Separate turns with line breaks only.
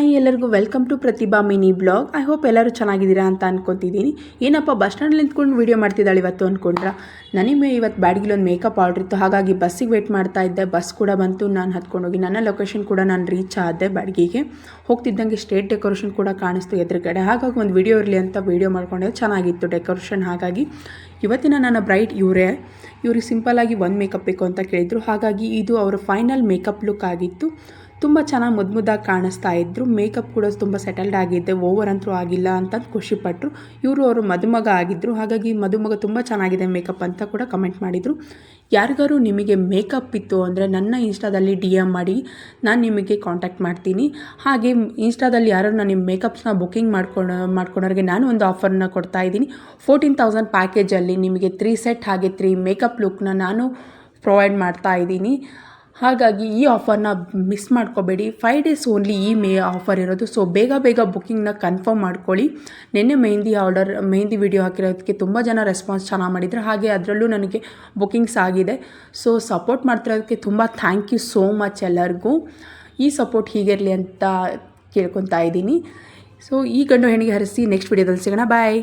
Hi ಎಲ್ಲರಿಗೂ welcome to Prathibha mini blog. I hope ಎಲ್ಲರೂ ಚೆನ್ನಾಗಿದ್ದೀರಾ ಅಂತ ಅನ್ಕೊತಿದ್ದೀನಿ. ಏನಪ್ಪ ಬಸ್ ಸ್ಟ್ಯಾಂಡಲ್ಲಿ ನಿಂತ್ಕೊಂಡು ವೀಡಿಯೋ ಮಾಡ್ತಿದ್ದಾಳೆ ಇವತ್ತು ಅಂದ್ಕೊಂಡ್ರೆ, ನನಗೆ ಇವತ್ತು ಬ್ಯಾಡ್ಗಿಲ್ ಒಂದು ಮೇಕಪ್ ಆರ್ಡ್ರ್ ಇತ್ತು. ಹಾಗಾಗಿ ಬಸ್ಸಿಗೆ ವೇಟ್ ಮಾಡ್ತಾ ಇದ್ದೆ. ಬಸ್ ಕೂಡ ಬಂತು. ನಾನು ಹತ್ಕೊಂಡೋಗಿ ನನ್ನ ಲೊಕೇಶನ್ ಕೂಡ ನಾನು ರೀಚ್ ಆದೆ. ಬ್ಯಾಡ್ಗಿಗೆ ಹೋಗ್ತಿದ್ದಂಗೆ ಸ್ಟೇಟ್ ಡೆಕೋರೇಷನ್ ಕೂಡ ಕಾಣಿಸ್ತು ಎದುರುಗಡೆ. ಹಾಗಾಗಿ ಒಂದು ವೀಡಿಯೋ ಇರಲಿ ಅಂತ ವೀಡಿಯೋ ಮಾಡ್ಕೊಂಡೆ. ಚೆನ್ನಾಗಿತ್ತು ಡೆಕೋರೇಷನ್. ಹಾಗಾಗಿ ಇವತ್ತಿನ ನನ್ನ ಬ್ರೈಟ್ ಇವ್ರಿಗೆ ಸಿಂಪಲ್ಲಾಗಿ ಒಂದು ಮೇಕಪ್ ಬೇಕು ಅಂತ ಕೇಳಿದರು. ಹಾಗಾಗಿ ಇದು ಅವರ ಫೈನಲ್ ಮೇಕಪ್ ಲುಕ್ ಆಗಿತ್ತು. ತುಂಬ ಚೆನ್ನಾಗಿ ಮುದ್ದಾಗಿ ಕಾಣಿಸ್ತಾ ಇದ್ದರು. ಮೇಕಪ್ ಕೂಡ ತುಂಬ ಸೆಟಲ್ಡ್ ಆಗಿದ್ದೆ, ಓವರ್ ಅಂತೂ ಆಗಿಲ್ಲ ಅಂತ ಖುಷಿಪಟ್ಟರು. ಅವರು ಮದುಮಗ ಆಗಿದ್ದರು. ಹಾಗಾಗಿ ಮದುಮಗ ತುಂಬ ಚೆನ್ನಾಗಿದೆ ಮೇಕಪ್ ಅಂತ ಕೂಡ ಕಮೆಂಟ್ ಮಾಡಿದರು. ಯಾರಿಗಾರು ನಿಮಗೆ ಮೇಕಪ್ ಇತ್ತು ಅಂದರೆ ನನ್ನ ಇನ್ಸ್ಟಾದಲ್ಲಿ DM ಮಾಡಿ, ನಾನು ನಿಮಗೆ ಕಾಂಟ್ಯಾಕ್ಟ್ ಮಾಡ್ತೀನಿ. ಹಾಗೆ ಇನ್ಸ್ಟಾದಲ್ಲಿ ಯಾರು ನಿಮ್ಮ ಮೇಕಪ್ಸ್ನ ಬುಕ್ಕಿಂಗ್ ಮಾಡ್ಕೊಂಡವ್ರಿಗೆ ನಾನು ಒಂದು ಆಫರ್ನ ಕೊಡ್ತಾ ಇದ್ದೀನಿ. 14,000 ಪ್ಯಾಕೇಜಲ್ಲಿ ನಿಮಗೆ 3 ಸೆಟ್ ಹಾಗೆ 3 ಮೇಕಪ್ ಲುಕ್ನ ನಾನು ಪ್ರೊವೈಡ್ ಮಾಡ್ತಾ ಇದ್ದೀನಿ. ಹಾಗಾಗಿ ಈ ಆಫರ್ನ ಮಿಸ್ ಮಾಡ್ಕೋಬೇಡಿ. 5 ಡೇಸ್ ಓನ್ಲಿ ಈ ಆಫರ್ ಇರೋದು. ಸೊ ಬೇಗ ಬುಕ್ಕಿಂಗ್ನ ಕನ್ಫರ್ಮ್ ಮಾಡ್ಕೊಳ್ಳಿ. ನಿನ್ನೆ ಮೆಹಂದಿ ವಿಡಿಯೋ ಹಾಕಿರೋದಕ್ಕೆ ತುಂಬ ಜನ ರೆಸ್ಪಾನ್ಸ್ ಚೆನ್ನಾಗಿ ಮಾಡಿದ್ರು. ಹಾಗೆ ಅದರಲ್ಲೂ ನನಗೆ ಬುಕ್ಕಿಂಗ್ಸ್ ಆಗಿದೆ. ಸೊ ಸಪೋರ್ಟ್ ಮಾಡ್ತಿರೋದಕ್ಕೆ ತುಂಬ ಥ್ಯಾಂಕ್ ಯು ಸೋ ಮಚ್ ಎಲ್ಲರಿಗೂ. ಈ ಸಪೋರ್ಟ್ ಹೀಗಿರಲಿ ಅಂತ ಕೇಳ್ಕೊತಾ ಇದ್ದೀನಿ. ಸೊ ಈ ಗಂಡು ಹೆಣ್ಣಿಗೆ ಹರಿಸಿ ನೆಕ್ಸ್ಟ್ ವಿಡಿಯೋದಲ್ಲಿ ಸಿಗೋಣ. ಬಾಯ್.